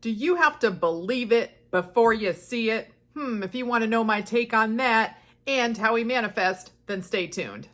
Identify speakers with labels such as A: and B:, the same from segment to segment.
A: Do you have to believe it before you see it? If you want to know my take on that and how we manifest, then stay tuned.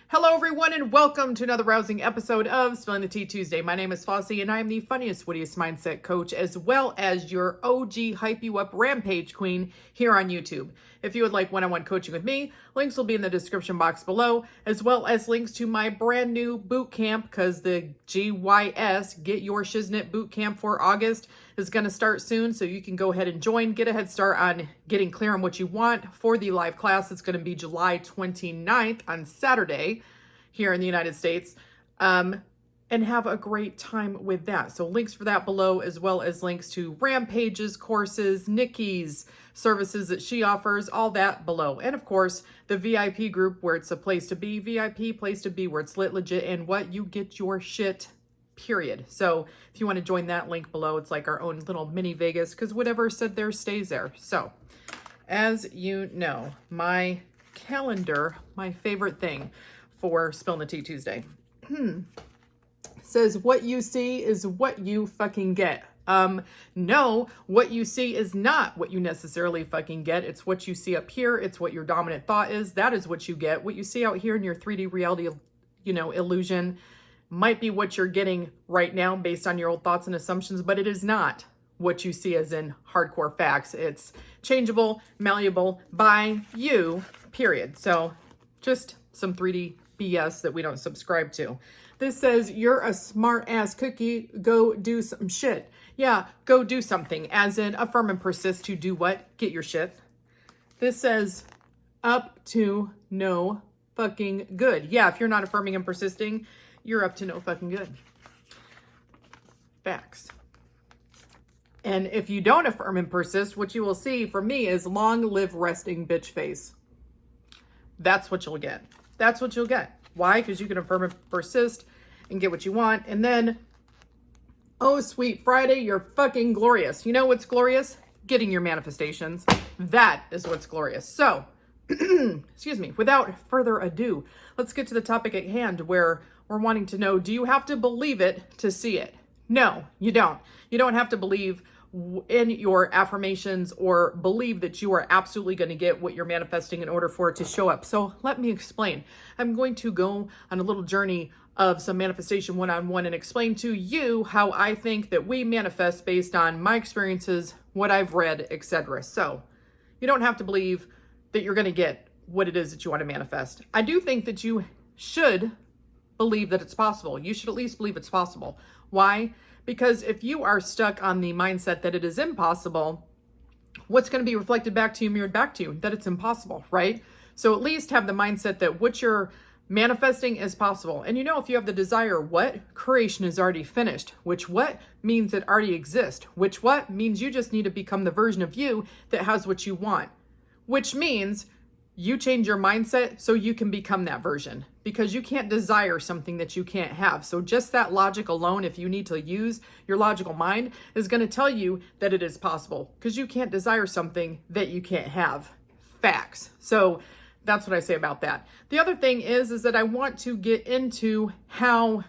A: Hello, everyone, and welcome to another rousing episode of Spilling the Tea Tuesday. My name is Flossie, and I am the funniest, wittiest mindset coach, as well as your OG hype you up rampage queen here on YouTube. If you would like one-on-one coaching with me, links will be in the description box below, as well as links to my brand new boot camp, because the GYS, Get Your Shiznit boot camp for August, is going to start soon, so you can go ahead and join, get a head start on getting clear on what you want for the live class. It's going to be July 29th on Saturday here in the United States, and have a great time with that. So links for that below, as well as links to Rampage's courses, Nikki's services that she offers, all that below. And of course, the VIP group where it's a place to be, VIP place to be, where it's lit, legit, and what you get your shit, period. So if you want to join that, link below. It's like our own little mini Vegas, because whatever said there stays there. So as you know, my calendar, my favorite thing for Spill the Tea Tuesday, says what you see is what you fucking get. No, what you see is not what you necessarily fucking get. It's what you see up here. It's what your dominant thought is. That is what you get. What you see out here in your 3D reality, illusion might be what you're getting right now based on your old thoughts and assumptions, but it is not what you see as in hardcore facts. It's changeable, malleable by you, period. So just some 3D BS that we don't subscribe to. This says, you're a smart ass cookie, go do some shit. Yeah, go do something, as in affirm and persist to do what? Get your shit. This says, up to no fucking good. Yeah, if you're not affirming and persisting, you're up to no fucking good. Facts. And if you don't affirm and persist, what you will see from me is long live resting bitch face. That's what you'll get. That's what you'll get. Why? Because you can affirm and persist and get what you want. And then, oh, sweet Friday, you're fucking glorious. You know what's glorious? Getting your manifestations. That is what's glorious. So, excuse me, without further ado, let's get to the topic at hand, where we're wanting to know, do you have to believe it to see it? No, you don't. You don't have to believe in your affirmations or believe that you are absolutely going to get what you're manifesting in order for it to show up. So let me explain. I'm going to go on a little journey of some manifestation one-on-one and explain to you how I think that we manifest based on my experiences, what I've read, etc. So you don't have to believe that you're going to get what it is that you want to manifest. I do think that you should believe that it's possible. You should at least believe it's possible. Why? Because if you are stuck on the mindset that it is impossible, what's going to be reflected back to you, mirrored back to you? That it's impossible, right? So at least have the mindset that what you're manifesting is possible. And if you have the desire, what? Creation is already finished, which what? Means it already exists, which what? Means you just need to become the version of you that has what you want, which means you change your mindset so you can become that version, because you can't desire something that you can't have. So just that logic alone, if you need to use your logical mind, is going to tell you that it is possible, because you can't desire something that you can't have. Facts. So that's what I say about that. The other thing is that I want to get into how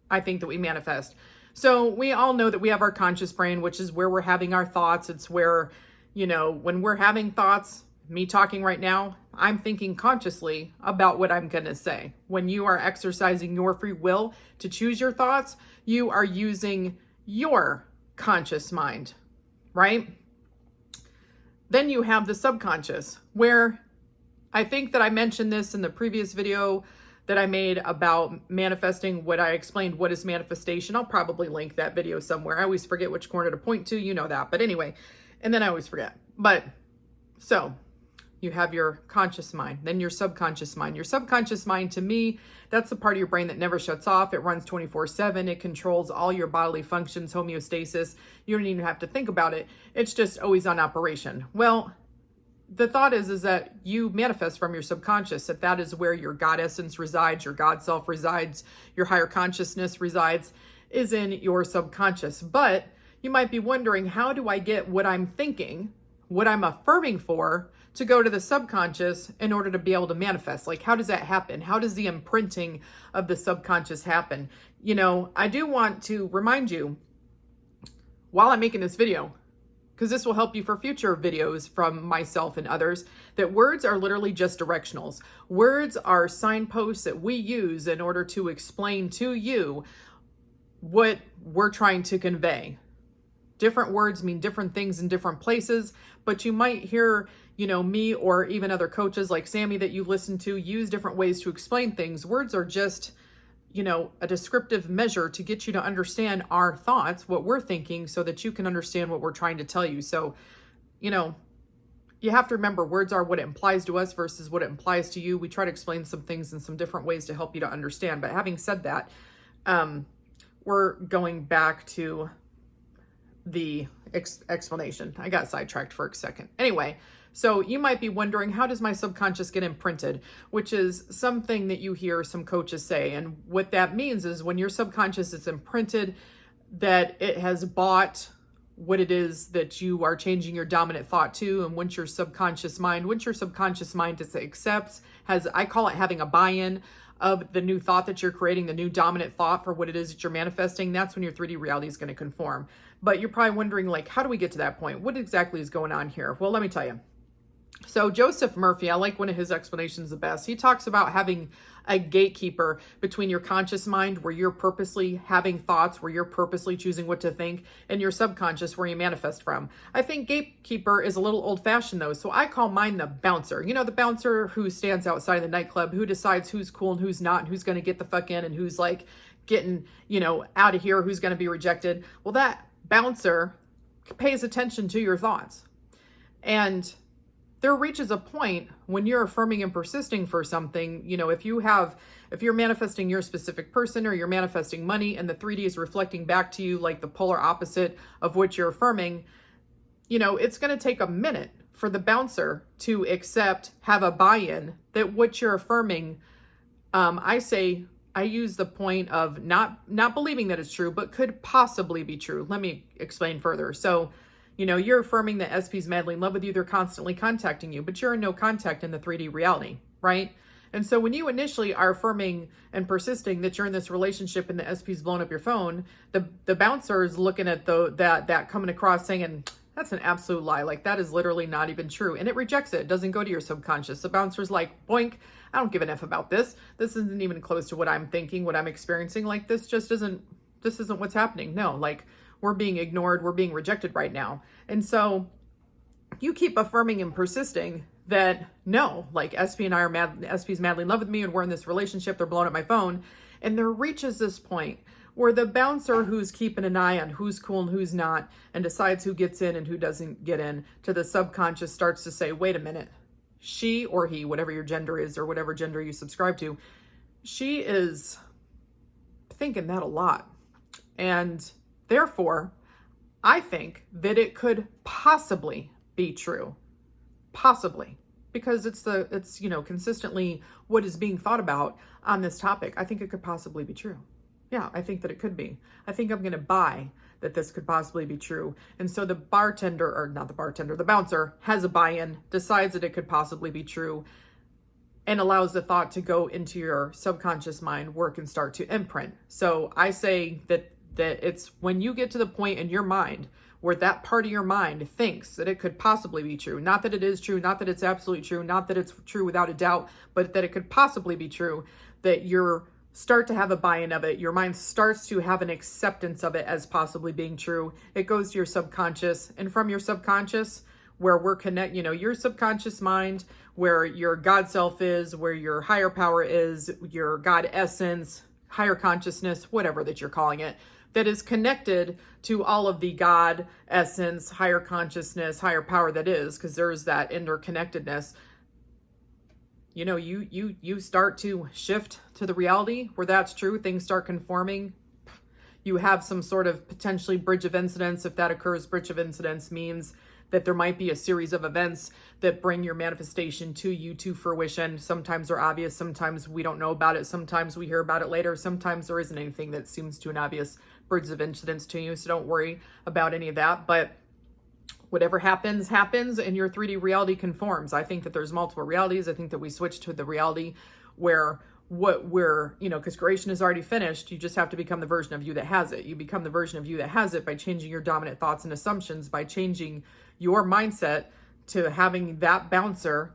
A: I think that we manifest. So we all know that we have our conscious brain, which is where we're having our thoughts. It's where, when we're having thoughts, me talking right now, I'm thinking consciously about what I'm going to say. When you are exercising your free will to choose your thoughts, you are using your conscious mind, right? Then you have the subconscious, where I think that I mentioned this in the previous video that I made about manifesting, what I explained, what is manifestation. I'll probably link that video somewhere. I always forget which corner to point to, that. But anyway, and then I always forget. But so you have your conscious mind, then your subconscious mind. Your subconscious mind, to me, that's the part of your brain that never shuts off. It runs 24/7. It controls all your bodily functions, homeostasis. You don't even have to think about it. It's just always on operation. Well, the thought is that you manifest from your subconscious. If that is where your God essence resides, your God self resides, your higher consciousness resides, is in your subconscious. But you might be wondering, how do I get what I'm thinking what I'm affirming for to go to the subconscious in order to be able to manifest. Like, how does that happen? How does the imprinting of the subconscious happen? You know, I do want to remind you while I'm making this video, because this will help you for future videos from myself and others, that words are literally just directionals. Words are signposts that we use in order to explain to you what we're trying to convey. Different words mean different things in different places, but you might hear, you know, me or even other coaches like Sammy that you listen to use different ways to explain things. Words are just, you know, a descriptive measure to get you to understand our thoughts, what we're thinking, so that you can understand what we're trying to tell you. So, you know, you have to remember words are what it implies to us versus what it implies to you. We try to explain some things in some different ways to help you to understand. But having said that, we're going back to the explanation. I got sidetracked for a second. Anyway, so you might be wondering, how does my subconscious get imprinted? Which is something that you hear some coaches say. And what that means is when your subconscious is imprinted, that it has bought what it is that you are changing your dominant thought to. And once your subconscious mind accepts, I call it having a buy-in of the new thought that you're creating, the new dominant thought for what it is that you're manifesting, that's when your 3D reality is going to conform. But you're probably wondering, like, how do we get to that point? What exactly is going on here? Well, let me tell you. So Joseph Murphy, I like one of his explanations the best. He talks about having a gatekeeper between your conscious mind, where you're purposely having thoughts, where you're purposely choosing what to think, and your subconscious, where you manifest from. I think gatekeeper is a little old-fashioned though, so I call mine the bouncer. You know, the bouncer who stands outside the nightclub, who decides who's cool and who's not, and who's going to get the fuck in and who's like getting, you know, out of here, who's going to be rejected. Well, that bouncer pays attention to your thoughts. And there reaches a point when you're affirming and persisting for something, you know, if you're manifesting your specific person, or you're manifesting money, and the 3D is reflecting back to you like the polar opposite of what you're affirming, you know, it's going to take a minute for the bouncer to accept, have a buy-in that what you're affirming, I use the point of not believing that it's true, but could possibly be true. Let me explain further. So, you know, you're affirming that SP's madly in love with you. They're constantly contacting you, but you're in no contact in the 3D reality, right? And so when you initially are affirming and persisting that you're in this relationship and the SP's blown up your phone, the bouncer is looking at that coming across saying, that's an absolute lie. Like, that is literally not even true. And it rejects it. It doesn't go to your subconscious. The bouncer's like, boink, I don't give an F about this. This isn't even close to what I'm thinking, what I'm experiencing. Like, this isn't what's happening. No, like, we're being ignored. We're being rejected right now. And so you keep affirming and persisting that no, like, SP and I are SP's madly in love with me, and we're in this relationship. They're blowing up my phone. And there reaches this point where the bouncer, who's keeping an eye on who's cool and who's not, and decides who gets in and who doesn't get in, to the subconscious starts to say, wait a minute, she or he, whatever your gender is or whatever gender you subscribe to, she is thinking that a lot. And therefore, I think that it could possibly be true. Possibly. Because it's, you know, consistently what is being thought about on this topic. I think it could possibly be true. Yeah, I think that it could be. I think I'm going to buy that this could possibly be true. And so the bouncer has a buy-in, decides that it could possibly be true, and allows the thought to go into your subconscious mind, work, and start to imprint. So I say that it's when you get to the point in your mind where that part of your mind thinks that it could possibly be true, not that it is true, not that it's absolutely true, not that it's true without a doubt, but that it could possibly be true, that you're start to have a buy-in of it. Your mind starts to have an acceptance of it as possibly being true. It goes to your subconscious, and from your subconscious, where we're connect, you know, your subconscious mind, where your God self is, where your higher power is, your God essence, higher consciousness, whatever that you're calling it, that is connected to all of the God essence, higher consciousness, higher power that is, because there's that interconnectedness. You know, you start to shift to the reality where that's true. Things start conforming. You have some sort of potentially bridge of incidents. If that occurs, bridge of incidents means that there might be a series of events that bring your manifestation to you to fruition. Sometimes they're obvious. Sometimes we don't know about it. Sometimes we hear about it later. Sometimes there isn't anything that seems to an obvious bridge of incidents to you. So don't worry about any of that. But Whatever happens, happens, and your 3D reality conforms. I think that there's multiple realities. I think that we switch to the reality where what we're, because creation is already finished, you just have to become the version of you that has it. You become the version of you that has it by changing your dominant thoughts and assumptions, by changing your mindset to having that bouncer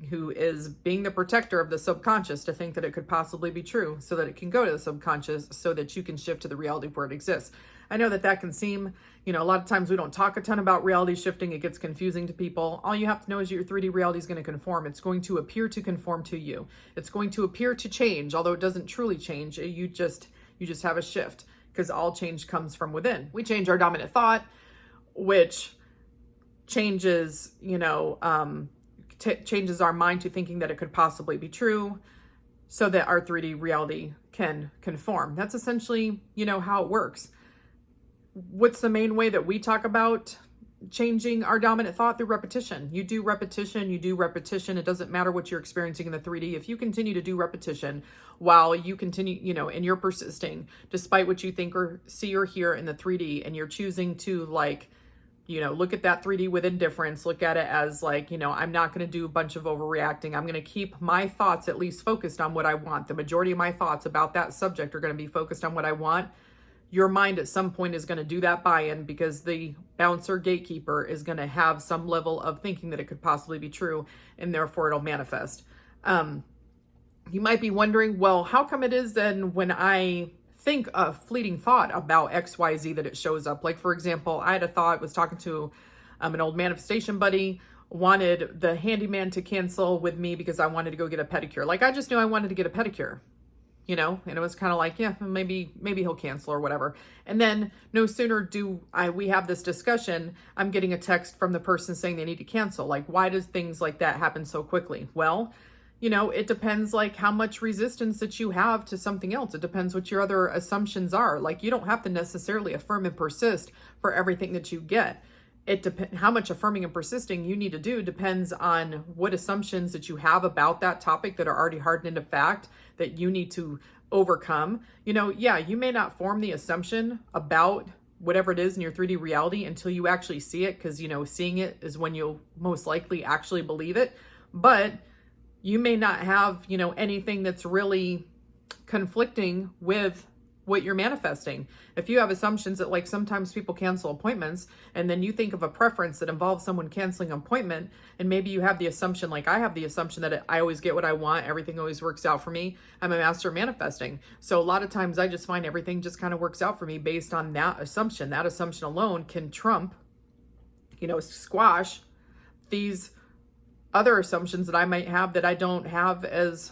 A: who is being the protector of the subconscious, to think that it could possibly be true, so that it can go to the subconscious, so that you can shift to the reality where it exists. I know that that can seem, a lot of times we don't talk a ton about reality shifting. It gets confusing to people. All you have to know is your 3D reality is going to conform. It's going to appear to conform to you. It's going to appear to change, although it doesn't truly change. You just have a shift, because all change comes from within. We change our dominant thought, which changes, changes our mind to thinking that it could possibly be true, so that our 3D reality can conform. That's essentially, how it works. What's the main way that we talk about changing our dominant thought? Through repetition. You do repetition. It doesn't matter what you're experiencing in the 3D. If you continue to do repetition while you continue, and you're persisting despite what you think or see or hear in the 3D, and you're choosing to look at that 3D with indifference, look at it as I'm not going to do a bunch of overreacting. I'm going to keep my thoughts at least focused on what I want. The majority of my thoughts about that subject are going to be focused on what I want. Your mind at some point is going to do that buy-in, because the bouncer gatekeeper is going to have some level of thinking that it could possibly be true, and therefore it'll manifest. You might be wondering, well, how come it is then when I think a fleeting thought about XYZ that it shows up? Like, for example, I had a thought, was talking to an old manifestation buddy, wanted the handyman to cancel with me because I wanted to go get a pedicure. Like, I just knew I wanted to get a pedicure. And it was kind of like, yeah, maybe he'll cancel or whatever. And then no sooner do we have this discussion, I'm getting a text from the person saying they need to cancel. Like, why does things like that happen so quickly? Well, it depends how much resistance that you have to something else. It depends what your other assumptions are. Like, you don't have to necessarily affirm and persist for everything that you get. It depends how much affirming and persisting you need to do, depends on what assumptions that you have about that topic that are already hardened into fact that you need to overcome. Yeah, you may not form the assumption about whatever it is in your 3D reality until you actually see it, because, seeing it is when you'll most likely actually believe it. But you may not have, anything that's really conflicting with what you're manifesting. If you have assumptions that sometimes people cancel appointments, and then you think of a preference that involves someone canceling an appointment, and maybe you have the assumption, like I have the assumption, that I always get what I want, everything always works out for me. I'm a master of manifesting. So a lot of times I just find everything just kind of works out for me based on that assumption. That assumption alone can trump, squash these other assumptions that I might have that I don't have as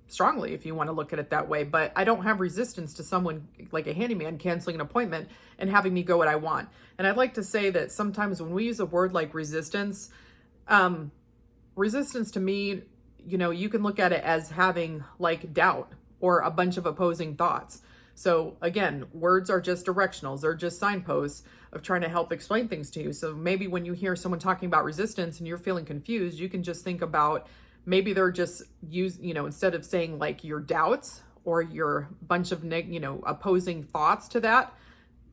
A: strongly, if you want to look at it that way. But I don't have resistance to someone like a handyman canceling an appointment and having me go what I want. And I'd like to say that sometimes when we use a word like resistance, resistance to me, you can look at it as having doubt or a bunch of opposing thoughts. So again, words are just directionals. They're just signposts of trying to help explain things to you. So maybe when you hear someone talking about resistance and you're feeling confused, you can just think about, maybe they're just instead of saying your doubts or your bunch of opposing thoughts to that,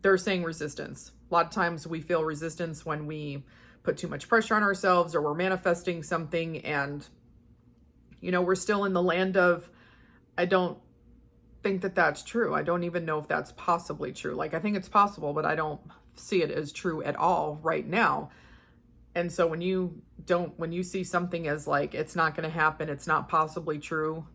A: they're saying resistance. A lot of times we feel resistance when we put too much pressure on ourselves, or we're manifesting something and we're still in the land of, I don't think that that's true. I don't even know if that's possibly true. I think it's possible, but I don't see it as true at all right now. And so when you see something as it's not going to happen, it's not possibly true,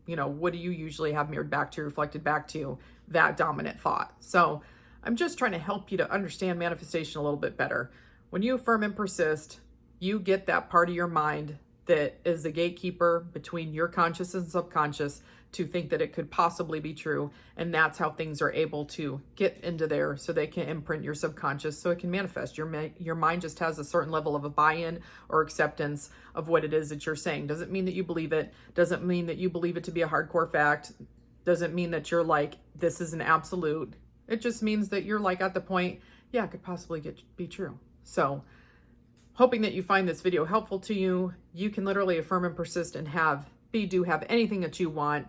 A: what do you usually have mirrored back to, reflected back to? That dominant thought. So I'm just trying to help you to understand manifestation a little bit better. When you affirm and persist, you get that part of your mind that is the gatekeeper between your conscious and subconscious to think that it could possibly be true. And that's how things are able to get into there, so they can imprint your subconscious, so it can manifest. Your mind just has a certain level of a buy-in or acceptance of what it is that you're saying. Doesn't mean that you believe it. Doesn't mean that you believe it to be a hardcore fact. Doesn't mean that you're this is an absolute. It just means that you're at the point, yeah, it could possibly be true. So hoping that you find this video helpful to you. You can literally affirm and persist and have anything that you want.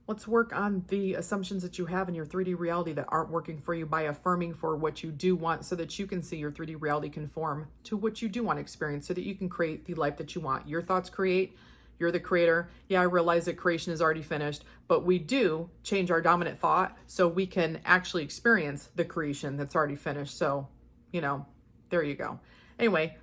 A: Let's work on the assumptions that you have in your 3D reality that aren't working for you by affirming for what you do want so that you can see your 3D reality conform to what you do want to experience so that you can create the life that you want. Your thoughts create, you're the creator. Yeah, I realize that creation is already finished, but we do change our dominant thought so we can actually experience the creation that's already finished. So, you know, there you go. Anyway,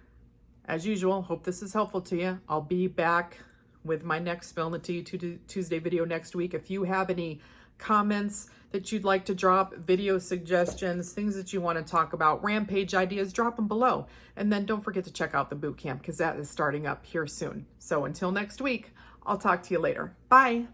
A: as usual, hope this is helpful to you. I'll be back with my next Spill the Tea Tuesday video next week. If you have any comments that you'd like to drop, video suggestions, things that you want to talk about, rampage ideas, drop them below. And then don't forget to check out the boot camp because that is starting up here soon. So until next week, I'll talk to you later. Bye.